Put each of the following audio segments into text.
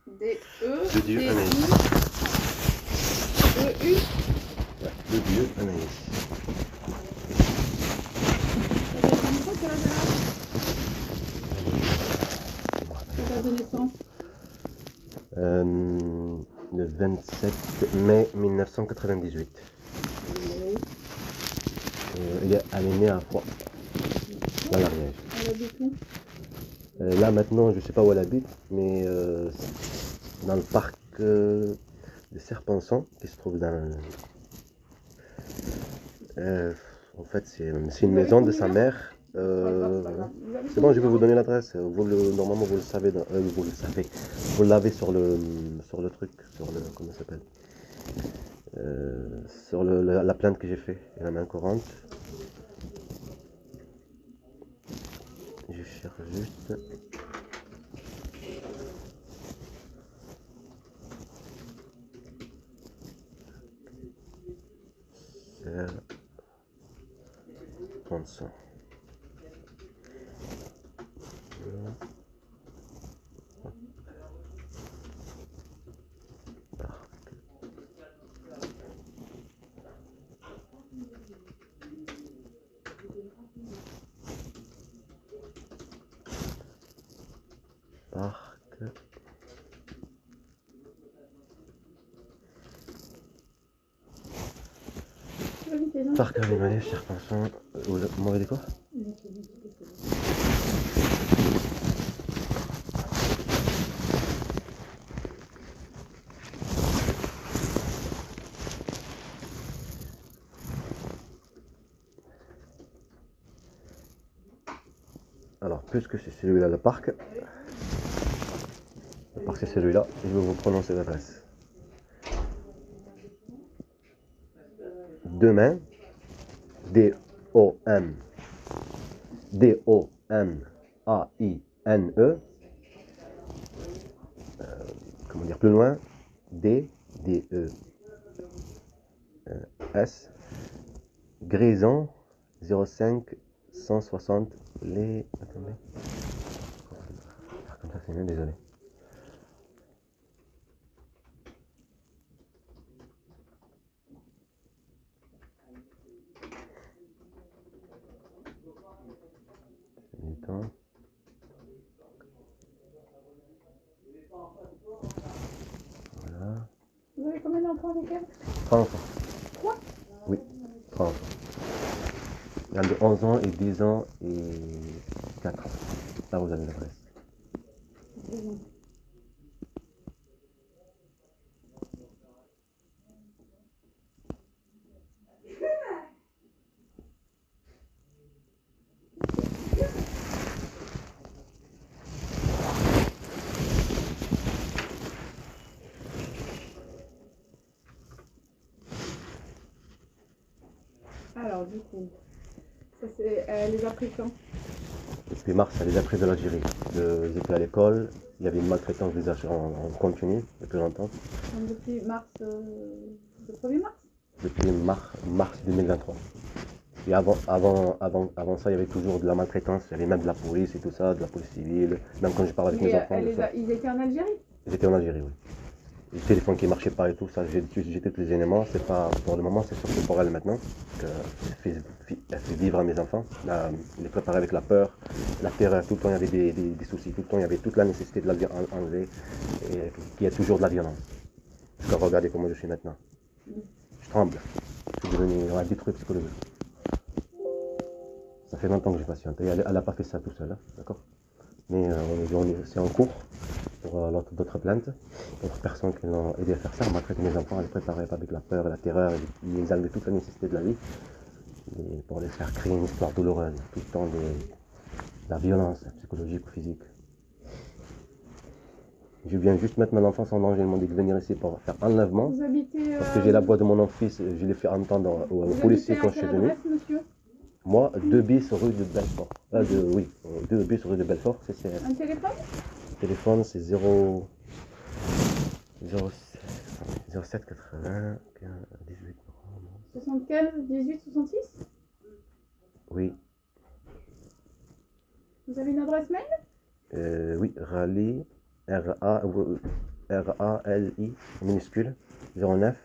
De Dieu Anaïs. E-U. Ouais, de Dieu Anaïs. Date de naissance. Le 27 mai 1998. Elle est née à Foix, dans l'Ariège. Elle habite où? Là maintenant, je sais pas où elle habite, mais dans le parc de Serpenson, qui se trouve dans... en fait, c'est une maison de sa mère. C'est bon, je vais vous donner l'adresse. Normalement, vous le savez. Vous le savez. Vous l'avez sur le truc, sur le comment ça s'appelle, sur la plainte que j'ai fait, la main courante. Je cherche juste. Serpenson. Parc Avenue, Serpenson. Vous m'avez dit quoi? Alors, puisque c'est celui-là le parc c'est celui-là, je vais vous prononcer l'adresse. Demain, D-O-M, D-O-M-A-I-N-E, comment dire plus loin, D-D-E-S, Grison, 05 160, les... Attendez. Comme ça, c'est bien, désolé. Voilà. Vous avez combien d'enfants avec elle? 3 enfants. 3? Oui, 3 enfants. Il y a de 11 ans et 10 ans et 4 ans. Là, vous avez l'adresse. Alors, du coup, ça c'est, elle les a pris quand? Depuis mars, elle les a pris de l'Algérie. Ils étaient à l'école, il y avait une maltraitance des achats en continu depuis longtemps. Donc, depuis mars, le 1er mars? Depuis mars 2023. Et avant ça, il y avait toujours de la maltraitance, il y avait même de la police et tout ça, de la police civile. Même quand je parle avec mes enfants. Ils étaient en Algérie? Ils étaient en Algérie, oui. Le téléphone qui ne marchait pas et tout ça, j'ai tous les éléments. C'est pas pour le moment, c'est surtout pour elle maintenant. Elle fait vivre à mes enfants, les préparer avec la peur, la terreur. Tout le temps, il y avait des soucis. Tout le temps, il y avait toute la nécessité de la enlever et qu'il y a toujours de la violence. Parce que regardez comment je suis maintenant. Je tremble. Je suis devenu un détruit psychologique. Ça fait longtemps que j'ai patienté. Elle n'a pas fait ça tout seul, hein, d'accord? Mais c'est en cours pour d'autres plaintes, d'autres personnes qui l'ont aidé à faire ça, à maltraiter mes enfants, à les préparer avec la peur et la terreur, et les enlever toute la nécessité de la vie, et pour les faire créer une histoire douloureuse, tout le temps de la violence psychologique ou physique. Je viens juste mettre mon enfant en danger, ils m'ont dit de venir ici pour faire enlèvement. Vous habitez, parce que j'ai la voix de mon fils, je l'ai fait entendre aux policiers quand je suis venu. Monsieur? Moi, 2 bis rue de Belfort. 2 bis rue de Belfort, c'est Un téléphone? Le téléphone, c'est 0... 07 80 18. 75 18 66? Oui. Vous avez une adresse mail? Oui, Rally, R-A... RALI minuscule 09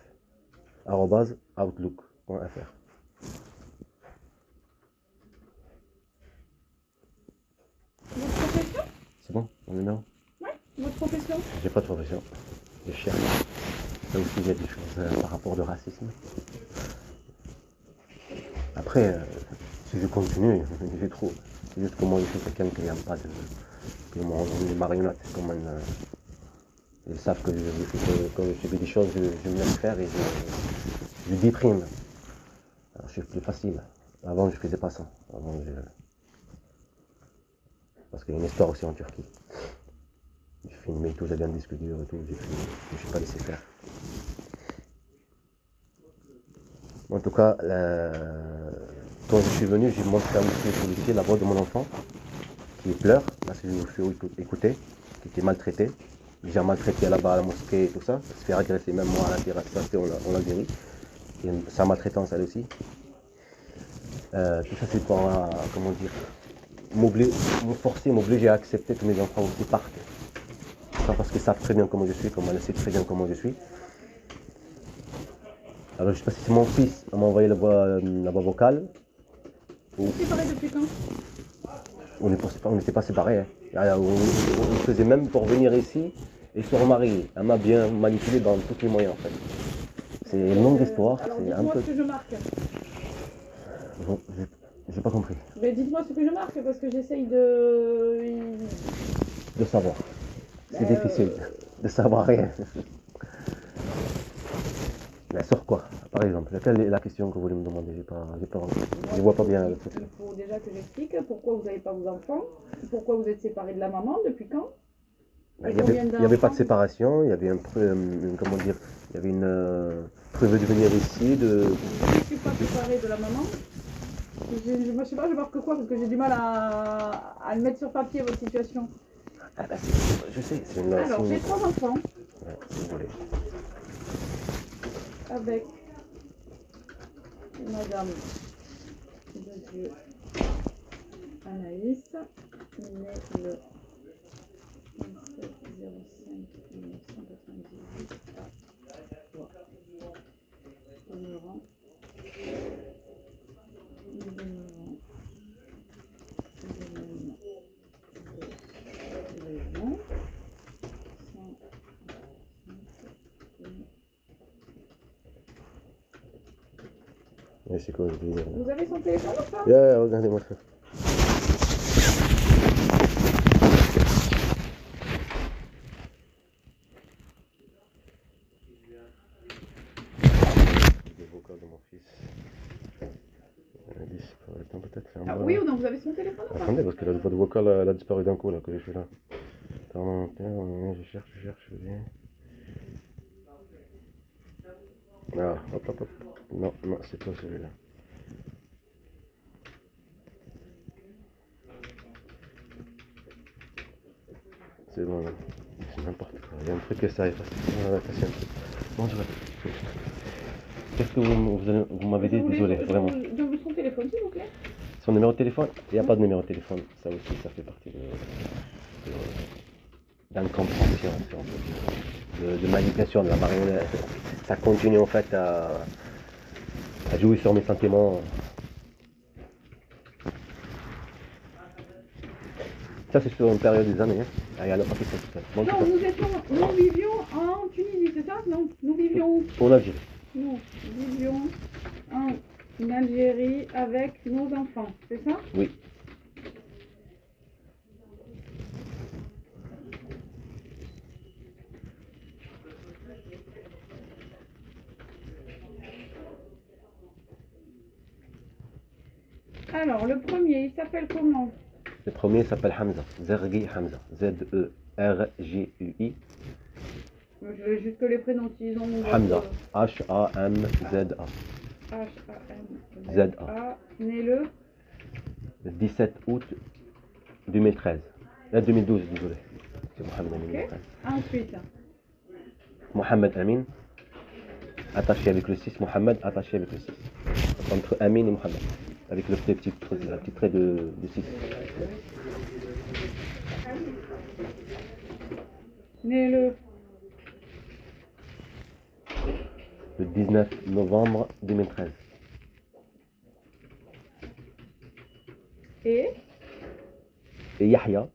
outlook.fr. Votre profession? C'est bon, mon numéro? Oui, votre profession? J'ai pas de profession. Je cherche. Là aussi, il y a des choses par rapport au racisme. Après, si je continue, j'ai trop. C'est juste comment je suis quelqu'un qui n'aime pas de. Puis on est marionnettes. Comment ils savent que quand je fais des choses, je me laisse faire et je déprime. Alors, je suis plus facile. Avant, je faisais pas ça. Parce qu'il y a une histoire aussi en Turquie. J'ai filmé tout, j'ai bien discuté et tout, je ne suis pas laissé faire. En tout cas, quand je suis venu, j'ai montré un petit peu la voix de mon enfant qui pleure, parce que je me suis écouté, qui était maltraité. Déjà maltraité là-bas à la mosquée et tout ça, se faire agresser même moi à la terrasse, ça c'était en Algérie. Et sa maltraitance elle aussi. Tout ça c'est pour, comment dire, m'obliger à accepter que mes enfants aussi partent. Pas parce qu'ils savent très bien comment je suis, comme elle sait très bien comment je suis. Alors je sais pas si c'est mon fils qui m'a envoyé la voix vocale. Vous êtes séparés depuis quand? On n'était pas séparés. Hein. On faisait même pour venir ici et se remarier. Elle m'a bien manipulé dans tous les moyens en fait. C'est une longue histoire. Alors C'est un dites-moi peu. ce que je marque. Bon, j'ai pas compris. Mais dites-moi ce que je marque parce que j'essaye De savoir. C'est Ben, difficile de savoir rien. Mais sur quoi, par exemple? Quelle est la question que vous voulez me demander? Je vois pas bien le truc. Il faut déjà que j'explique pourquoi vous n'avez pas vos enfants, pourquoi vous êtes séparés de la maman, depuis quand? Il n'y avait pas de séparation, il y avait comment dire, il y avait une prévu de venir ici, de. Je ne suis pas séparée de la maman. Je sais pas, je marque quoi parce que j'ai du mal à le mettre sur papier votre situation. Ah bah je sais, c'est une. Alors, j'ai 3 enfants. Ouais, si vous voulez. Avec Madame de Dieu Anaïs, née le 17/05/1998 à Troyes. Demeurant de Léon. Ouais, c'est quoi, je veux dire. Vous avez son téléphone ou pas? Regardez-moi ça. Des vocaux de mon fils. Attends, peut-être c'est un Ah, bon. oui ou non, vous avez son téléphone ou pas? Attendez, parce que la voix de vocal elle a disparu d'un coup là que je suis là. Attends, je cherche, je viens. Ah, hop. Non, c'est pas celui-là. C'est bon, là. C'est n'importe quoi. Il y a un truc que ça efface. Voilà, ça, c'est un truc. Bon, je vais. Qu'est-ce que vous m'avez dit? Désolé, vraiment. Je veux son téléphone, s'il vous plaît. Son numéro de téléphone? Il n'y a pas de numéro de téléphone. Ça aussi, ça fait partie d'incompréhension, si on peut dire. De manipulation de la marionnette. Ça continue en fait à jouer sur mes sentiments. Ça, c'est sur une période des années. Hein. Ah, alors, après, bon, Non, nous vivions en Tunisie, c'est ça? Non, nous vivions où? en Algérie. Nous vivions en Algérie avec nos enfants, c'est ça? Oui. Alors, le premier, il s'appelle comment? Le premier s'appelle Hamza. Zergi Hamza. Z-E-R-G-U-I. Je veux juste que les prénoms, s'ils ont... Hamza. H-A-M-Z-A. H-A-M-Z-A. Né le 17 août 2013. 2012, désolé. C'est Mohamed Amin. Ok. Ensuite, Mohamed Amin. Attaché avec le 6. Mohamed attaché avec le 6. Entre Amin et Mohamed. Avec le petit trait de 6. né le le 19 novembre 2013. Et Yahya.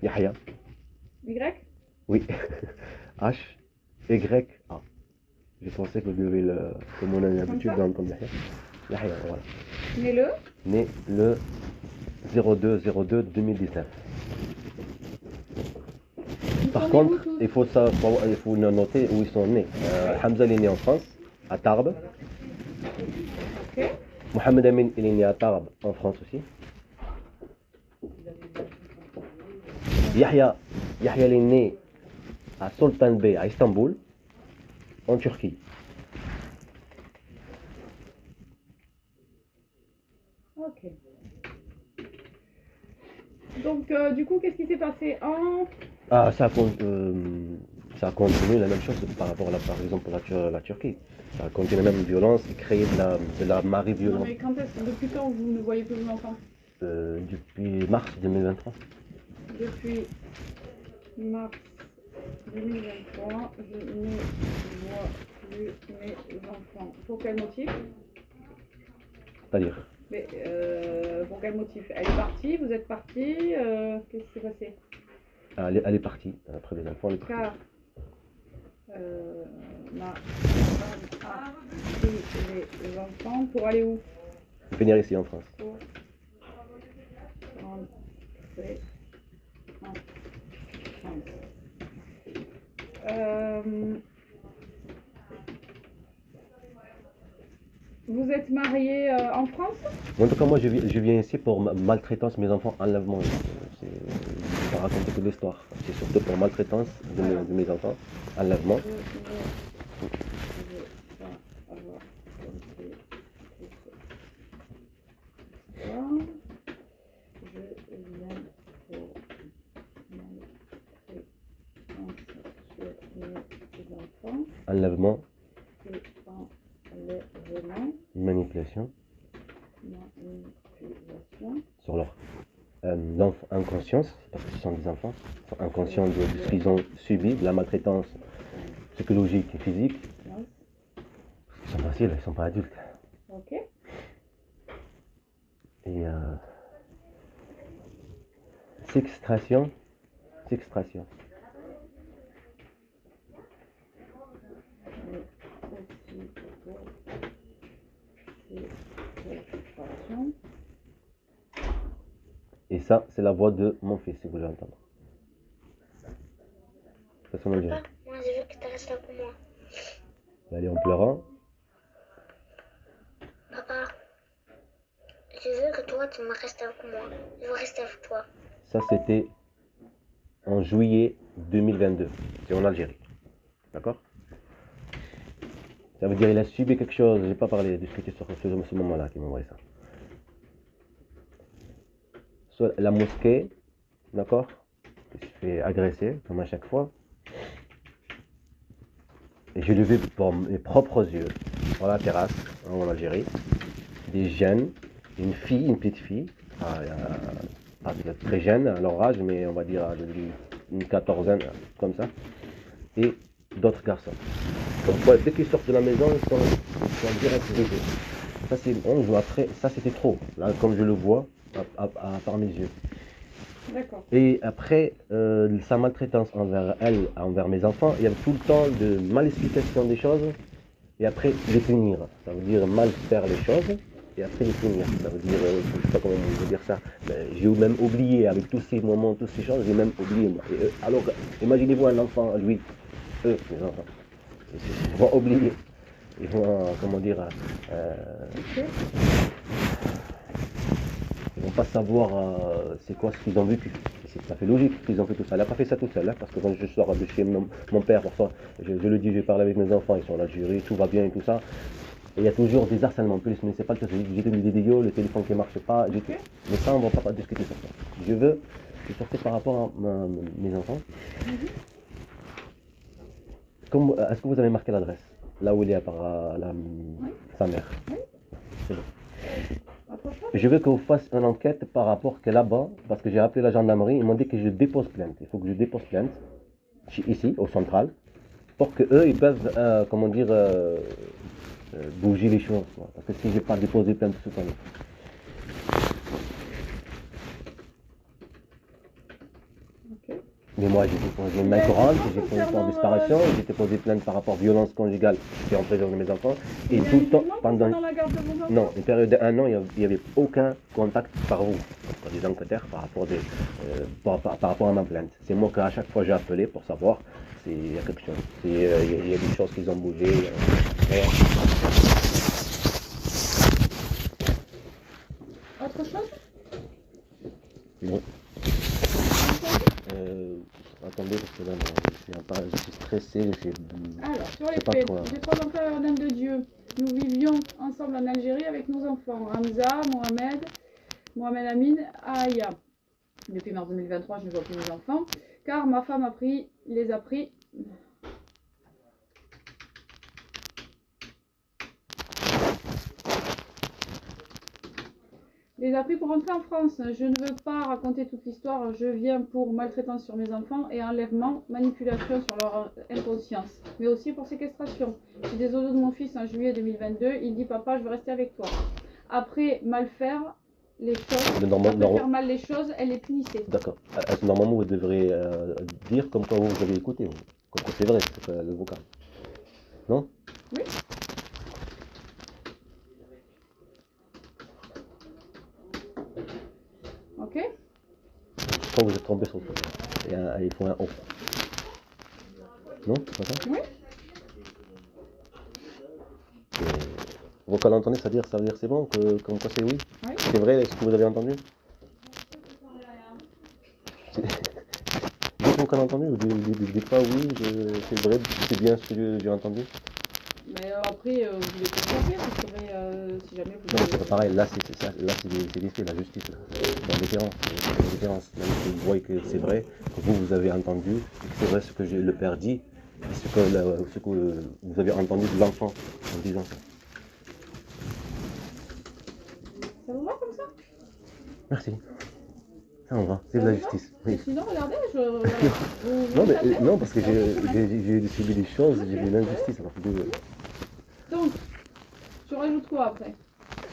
Yahya. Y. Oui. H-Y-A. Je pensais que vous devez le, comme on a l'habitude d'entendre Yahya. Yahya, voilà. Né le Né le 02-02-2019. Par contre, il faut noter où ils sont nés. Hamza il est né en France, à Tarbes. Ok. Mohamed Amin il est né à Tarbes, en France aussi. Yahya il est né à Sultan Bey, à Istanbul, en Turquie. Ok. Donc, du coup, qu'est-ce qui s'est passé en... Ah, ça continue la même chose par rapport à par exemple la Turquie. Ça continue la même violence et créer de la marée Non, violente. mais quand est-ce, depuis quand vous ne voyez plus vos enfants? Depuis mars 2023. Depuis mars 2023, je ne vois plus mes enfants. Pour quel motif? C'est-à-dire, Mais pour quel motif? Elle est partie, vous êtes parti, qu'est-ce qui s'est passé? elle est partie, après les enfants, elle est partie. Car ma femme a pris les enfants pour aller où? Venir ici en France. Pour rentrer en France. Vous êtes marié en France? En tout cas, moi, je viens ici pour maltraitance, mes enfants, enlèvement. Je ne vais pas raconter que l'histoire. C'est surtout pour maltraitance de mes enfants, enlèvement. Je ne veux pas avoir compris tout ça. Je viens pour maltraitance sur mes enfants. Enlèvement, Et enlèvement, manipulation sur leur inconscience, parce que ce sont des enfants, ils sont inconscients de ce qu'ils ont subi, de la maltraitance psychologique et physique. Ils sont faciles, ils ne sont pas adultes. Ok. Et séquestration. Et ça, c'est la voix de mon fils, si vous voulez entendre. C'est son Algérie. Moi, je veux que tu restes là pour moi. Elle est en pleurant. Papa, je veux que toi, tu me restes avec moi. Je veux rester avec toi. Ça, c'était en juillet 2022. C'est en Algérie. D'accord? Ça veut dire qu'il a subi quelque chose. Je n'ai pas discuté sur ce moment-là qui m'a envoyé ça. Soit la mosquée, d'accord? Il se fait agresser, comme à chaque fois. Et j'ai vu pour mes propres yeux, sur la terrasse, en Algérie, des jeunes, une petite fille, pas très jeune à leur âge, mais on va dire une quatorzaine, comme ça, et d'autres garçons. Donc dès qu'ils sortent de la maison, ils sont direct brûlés. Ça c'est bon, après, ça c'était trop, là, comme je le vois par mes yeux. D'accord. Et après, sa maltraitance envers mes enfants, il y avait tout le temps de mal explication des choses, et après les punir. Ça veut dire mal faire les choses, et après les punir. Ça veut dire, je ne sais pas comment on veut dire ça, j'ai même oublié, avec tous ces moments, toutes ces choses, j'ai même oublié. Alors, imaginez-vous un enfant, lui, mes enfants, ils vont oublier. Ils vont, comment dire, ils vont pas savoir c'est quoi ce qu'ils ont vécu. C'est tout à fait logique qu'ils ont fait tout ça. Elle n'a pas fait ça toute seule, hein, parce que quand je sors de chez mon père, parfois, je le dis, je parle avec mes enfants, ils sont en Algérie, tout va bien et tout ça. Et il y a toujours des harcèlements en plus, mais c'est pas le cas. J'ai des vidéos, le téléphone qui ne marche pas, j'ai tout. Mais ça, on ne va pas discuter sur ça. Je veux, c'est surtout par rapport à mes enfants. Est-ce que vous avez marqué l'adresse? Là où il est par sa mère. Oui. C'est bon. Je veux que vous fassiez une enquête par rapport que là-bas, parce que j'ai appelé la gendarmerie, ils m'ont dit que je dépose plainte. Il faut que je dépose plainte ici, au central, pour que eux ils peuvent, comment dire, bouger les choses. Quoi. Parce que si j'ai pas déposé plainte tout à l'heure. Ok. Mais moi, j'ai déposé une main courante, j'ai déposé pour disparition, j'ai déposé plainte par rapport à violence conjugale, j'ai emprisonné mes enfants. Il Et y a tout un le temps, jugement pendant concernant la garde de vos enfants? non, une période d'1 an, il n'y avait aucun contact par vous, des enquêteurs, par rapport à ma plainte. C'est moi qu'à chaque fois j'ai appelé pour savoir s'il y a quelque chose. Il y a des choses qui ont bougé. Autre chose? Non. Attendez, parce que là, je suis stressé. Alors, sur les sais pas faits, quoi. j'ai 3 enfants et un homme de Dieu. Nous vivions ensemble en Algérie avec nos enfants, Hamza, Mohamed Amin, Aya. Depuis mars 2023, je ne vois plus mes enfants, car ma femme les a pris. Les a pris pour rentrer en France. Je ne veux pas raconter toute l'histoire. Je viens pour maltraitance sur mes enfants et enlèvement, manipulation sur leur inconscience, mais aussi pour séquestration. J'ai des audios de mon fils en juillet 2022. Il dit papa, je veux rester avec toi. Après mal faire les choses, faire mal les choses, elle les punissait. D'accord. Normalement, vous devrez dire comme quoi vous avez écouté. Comme quoi c'est vrai, c'est le vocal. Non? Oui. Ok. Je crois que vous êtes trompé sur le truc. Il faut un O. Non? C'est pas ça? Oui. Vocal entendu, ça veut dire c'est bon, comme quoi c'est oui? Oui. C'est vrai ce que vous avez entendu? Dites vocal entendu ou dites pas oui, c'est vrai, c'est bien ce que j'ai entendu? Mais après, vous voulez constater, ce serait si jamais vous. Non, c'est pas pareil, là c'est ça, là c'est l'effet, la justice. C'est la différence. C'est la différence. Même si vous voyez que c'est vrai, que vous avez entendu, et que c'est vrai ce que le père dit, et ce que vous avez entendu de l'enfant en disant ça. Ça vous va comme ça? Merci. Ça on va, c'est de la justice. Oui. Sinon, regardez, non, parce que j'ai subi des choses, j'ai vu l'injustice. Alors que donc, tu rajoutes quoi après?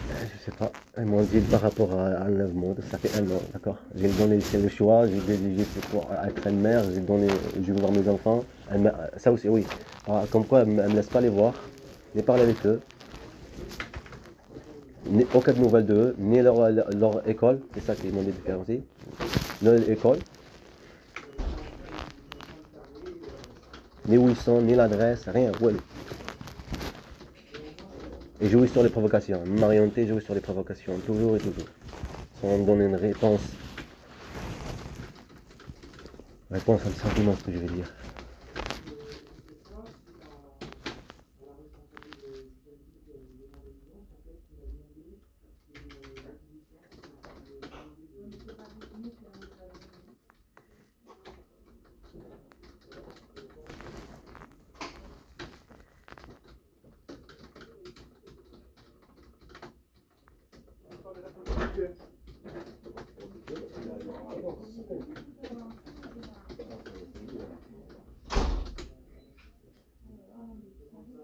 je sais pas. Ils m'ont dit par rapport à l'enlèvement, ça fait 1 an, d'accord. J'ai donné le choix, j'ai fait pour être une mère, je veux voir mes enfants. Ça aussi, oui. Comme quoi, elle me laisse pas les voir, ni parler avec eux, ni aucune nouvelle d'eux, ni leur école, c'est ça qui m'ont différencié. Leur école, ni où ils sont, ni l'adresse, rien. Ouais. Et jouer sur les provocations. Marianté joue sur les provocations, toujours et toujours. Sans donner une réponse. Réponse à le sentiment, ce que je vais dire.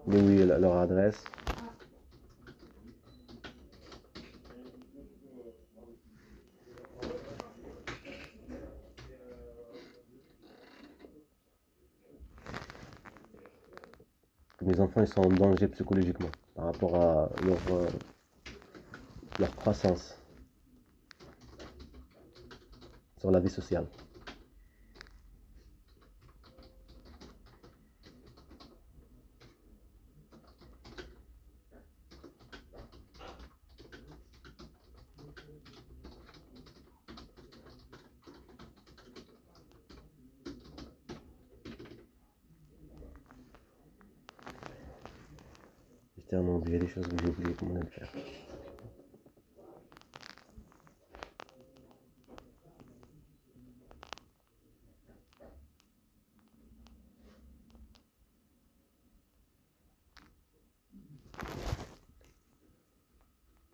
Mais oui, leur adresse. Mes enfants ils sont en danger psychologiquement par rapport à leur croissance sur la vie sociale. J'ai tellement oublié des choses que j'ai oublié comment le faire.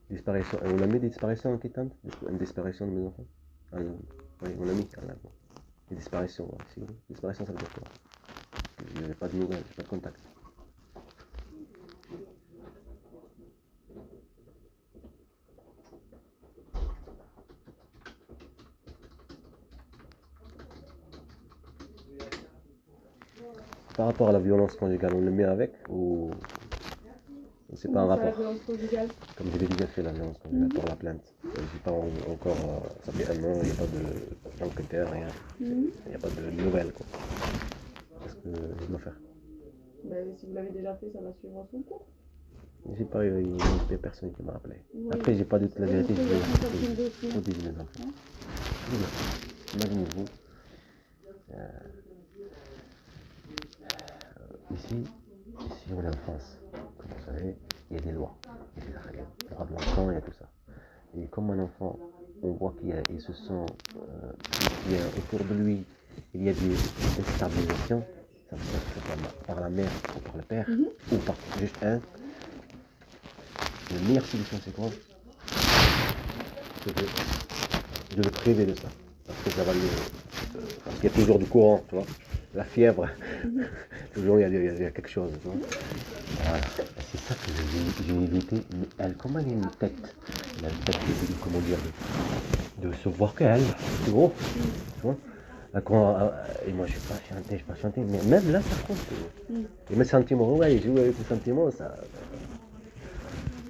Disparition. On a mis des disparitions inquiétantes? Une disparition de mes enfants? Ah, oui, on a mis. Une disparition. Disparition, ça veut dire quoi? j'ai pas de nouvelles, j'ai pas de contact. Par rapport à la violence conjugale, on le met avec ou c'est pas un Comment ça, la rapport? violence conjugale? Comme je l'ai déjà fait la violence conjugale pour la plainte. J'ai pas encore, ça fait 1 an, il n'y a pas d'enquêteur, rien. Mhm. Il n'y a pas de nouvelles quoi. Qu'est-ce que je dois faire? Ben, si vous l'avez déjà fait, ça va suivre son cours. J'ai pas eu des personnes qui m'ont appelé. Oui. Après, j'ai pas de la Oui, vérité, vous je pouvez vais contacter le dossier. protéger mes enfants. Hein? Imaginez-vous, ici on est en France, comme vous savez, il y a des lois, il y a des arrêts, le droit de l'enfant, il y a tout ça. Et comme un enfant, on voit qu'il se sent, qu'il y a autour de lui, il y a des stabilisations, ça veut dire que c'est par la mère ou par le père, ou par juste un. La meilleure solution, c'est quoi? C'est de le priver de ça. Parce que ça va parce qu'il y a toujours du courant, tu vois. La fièvre, toujours il y a quelque chose, tu vois. Voilà. C'est ça que j'ai évité. Mais elle, comme elle a une tête, elle a une tête comment dire, de se voir qu'elle, c'est gros, tu vois. Et moi je suis pas chanté, mais même là ça compte. Et mes sentiments, ouais, jouer avec les sentiments, ça.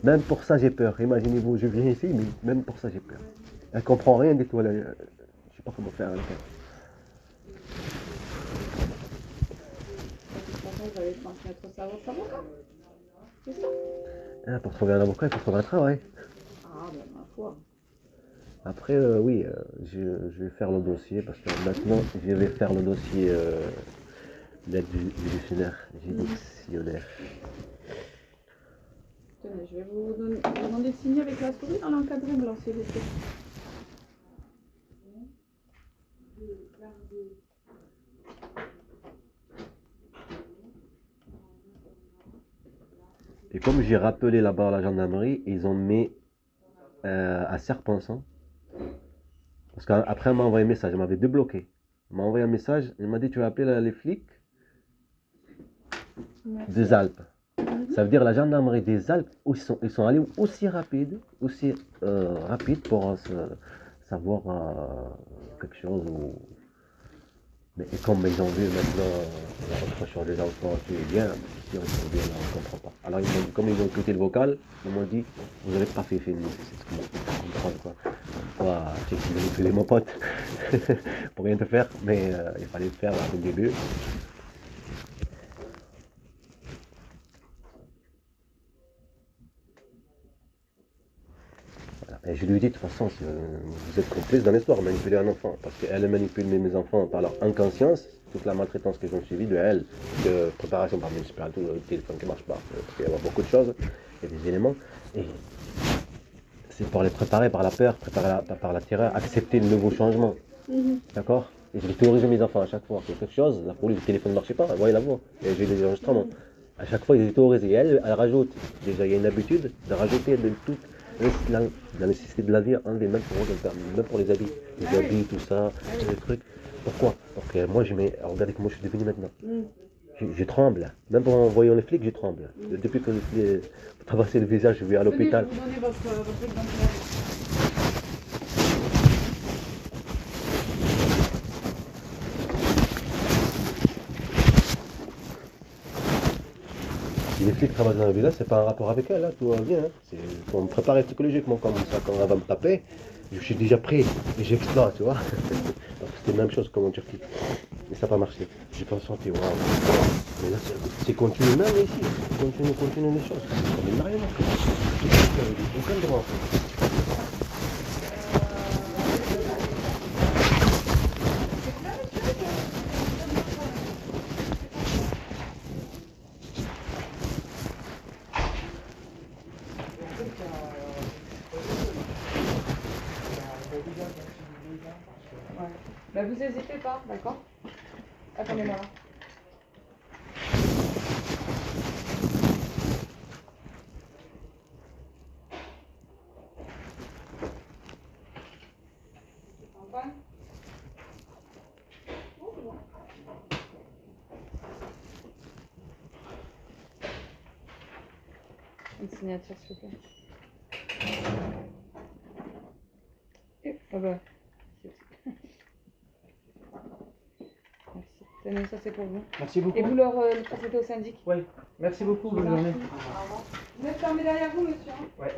Même pour ça j'ai peur. Imaginez-vous, je viens ici, mais même pour ça j'ai peur. Elle comprend rien des toilettes. Je sais pas comment faire avec elle. De toute façon, vous allez transmettre ça à votre avocat. C'est ça? Ah, pour trouver un avocat, il faut trouver un travail. Ah, ben ma foi. Après, oui, je vais faire le dossier parce que maintenant, je vais faire le dossier d'aide juridictionnaire. Tenez, je vais vous demander de signer avec la souris dans l'encadré blanc, s'il vous plaît. Et comme j'ai rappelé là-bas à la gendarmerie, ils ont mis à Serpenson. Parce qu'après, elle m'a envoyé un message, elle m'avait débloqué. Elle m'a envoyé un message, elle m'a dit tu vas appeler les flics des Alpes. Ça veut dire la gendarmerie des Alpes, ils sont allés aussi rapide pour savoir quelque chose. Mais et comme ils ont vu maintenant la reproche des enfants qui est bien, si on se dit, on ne comprend pas. Alors comme ils ont écouté le vocal, ils m'ont dit vous n'avez pas fait film, c'est ce qu'on comprend quoi. Toi, tu sais, manipuler mon pote pour rien te faire, mais il fallait le faire au début. Et je lui ai dit de toute façon, vous êtes complice dans l'histoire, manipuler un enfant, parce qu'elle manipule mes enfants par leur inconscience, toute la maltraitance qu'ils ont suivie de elle, de préparation par municipal, tout le téléphone qui ne marche pas, parce qu'il y a beaucoup de choses, il y a des éléments, et c'est pour les préparer par la peur, préparer par la terreur, accepter le nouveau changement, d'accord? Et je vais théoriser mes enfants à chaque fois qu'il y a quelque chose, la police, le téléphone ne marchait pas, voyez la voix, et j'ai des enregistrements. À chaque fois, ils étaient théorisés. Et elle rajoute, déjà, il y a une habitude de rajouter de toute la nécessité de la vie enlevée, même pour les habits. Les habits, tout ça, les trucs. Pourquoi? Parce que moi, regardez comment je suis devenu maintenant. Je tremble. Même en voyant les flics, je tremble. Depuis que j'ai traversé le visage, je vais à l'hôpital. Je vais vous donner votre exemplaire. Si les flics travaillent dans le village, c'est pas un rapport avec elle, là, tout va bien. Hein. C'est pour me préparer psychologiquement, comme ça, quand elle va me taper, je suis déjà prêt et j'explose, tu vois. Donc c'était la même chose comme en Turquie. Mais ça n'a pas marché. J'ai pas senti, waouh. Mais là, c'est continu même ici. Continue les choses. On est rien. Aucun droit. Ouais. Ben, vous n'hésitez pas, d'accord? Attendez-moi là. Antoine? Oh, c'est bon. signature, s'il vous plaît. Et, ah bah, merci. Tenez, ça c'est pour vous. Merci beaucoup. Et vous leur le transmettez au syndic. Oui, merci beaucoup, bonne journée. Vous êtes fermé derrière vous, monsieur. Ouais.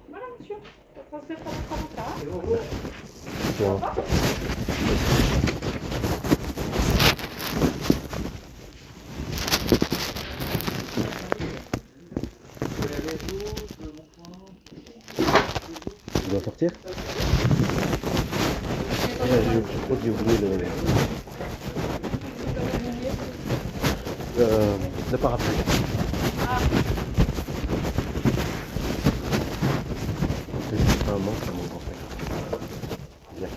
Voilà, monsieur. Ça transmettre à votre avocat. Et bonjour. Bon. Tu dois sortir? Je crois que j'ai oublié le parapluie. C'est juste un manque à mon grand-père. Bien.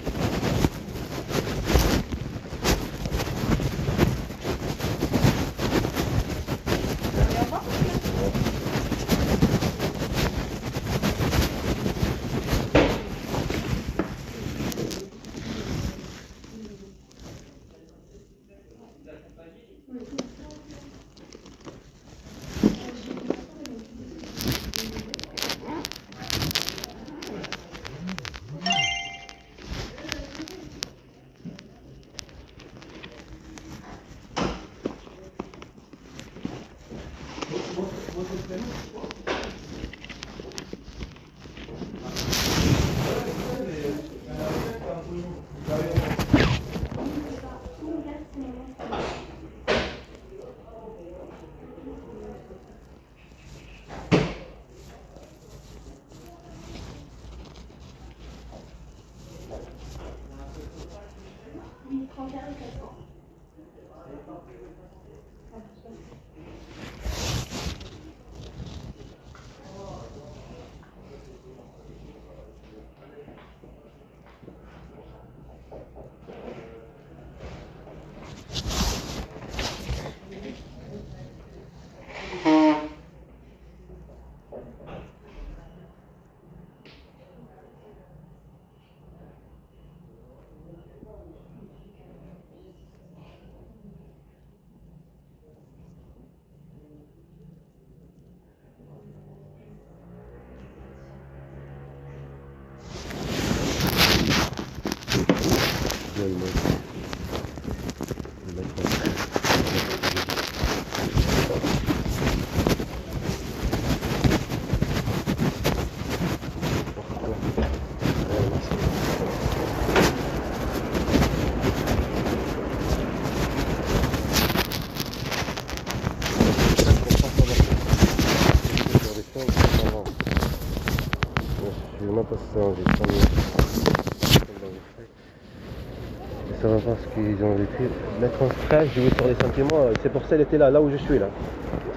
Ça va voir ce qu'ils ont vécu. Mettre en stress, jouer sur les sentiments, c'est pour ça qu'elle était là où je suis là.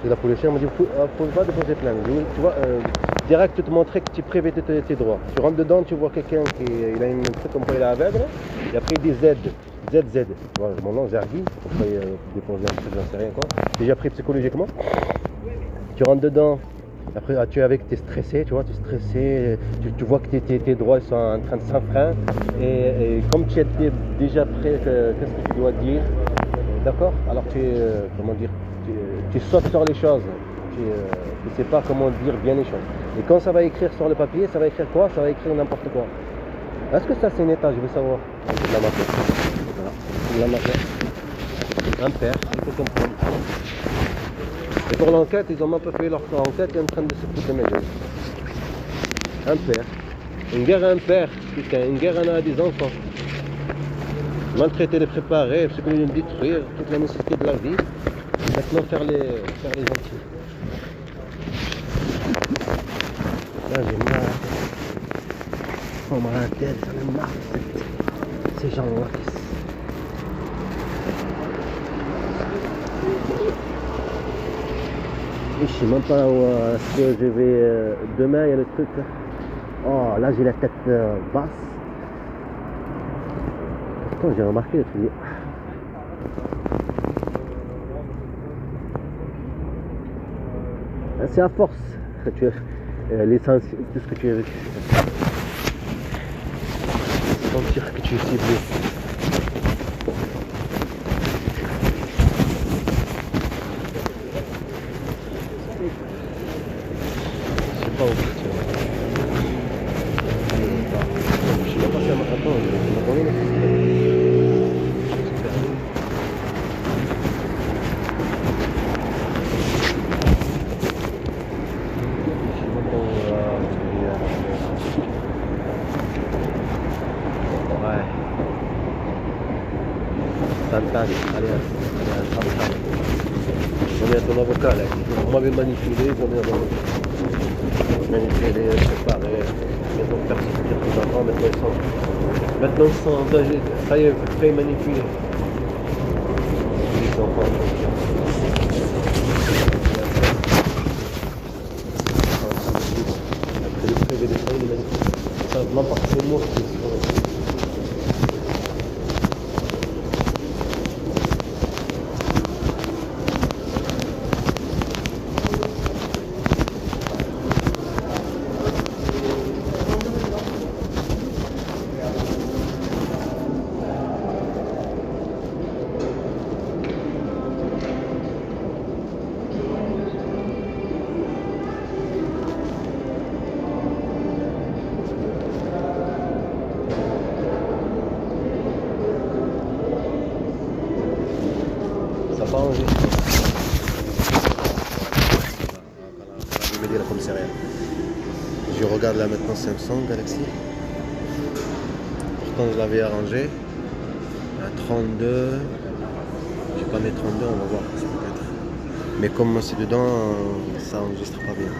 Et la policière m'a dit, faut pas déposer plainte. Tu vois, direct te montrer que tu es privé de tes droits. Tu rentres dedans, tu vois quelqu'un qui il a une truc comme quoi il est aveugle, et après il dit ZZ. Voilà, mon nom Zergi, pourquoi déposer un truc, j'en sais rien quoi. Déjà pris psychologiquement. Tu rentres dedans. Après, tu es avec, tu es stressé, tu vois, tu es stressé, tu vois que tes droits sont en train de s'enfreindre. Et comme tu es déjà prêt, qu'est-ce que tu dois dire? D'accord? Alors comment dire, tu sautes sur les choses. Tu ne sais pas comment dire bien les choses. Et quand ça va écrire sur le papier, ça va écrire quoi? Ça va écrire n'importe quoi. Est-ce que ça c'est un état? Je veux savoir. C'est de la mafia. Voilà. C'est de la mafia. Un père, il faut comprendre. Et pour l'enquête, ils ont même pas fait leur enquête, ils sont en train de se foutre de mes gueules. Un père. Une guerre à un père, putain, une guerre à des enfants. Maltraiter, les préparer, psychologiquement détruire, toute la nécessité de la vie. Maintenant faire les gentils. Là j'ai marre. On m'a la tête, j'en ai marre. Ces gens-là qui je sais même pas où est-ce que je vais demain, il y a le truc. Oh, là j'ai la tête basse. Pourtant j'ai remarqué le truc. C'est à force. L'essence, tout ce que tu as vécu. Sentir que tu es ciblé. Je sais pas où partir. Je suis pas passé à ma attends, Sant'Anni, allez, Sant'Anni. On est à ton avocat là. On m'avait manipulé, on est à ton avocat. Manipulé, préparé, bientôt faire sortir tes enfants, maintenant ils sont engagés, ça y est, très manipulés. Les enfants, après le privé des gens, ils manipulent. Ça, non, parce que c'est moi qui suis. Ça n'a pas rangé. Je vais me dire la commissariat. Je regarde là maintenant Samsung Galaxy. Pourtant je l'avais arrangé. À 32. Je vais pas mettre 32, on va voir peut-être. Mais comme c'est dedans, ça enregistre pas bien.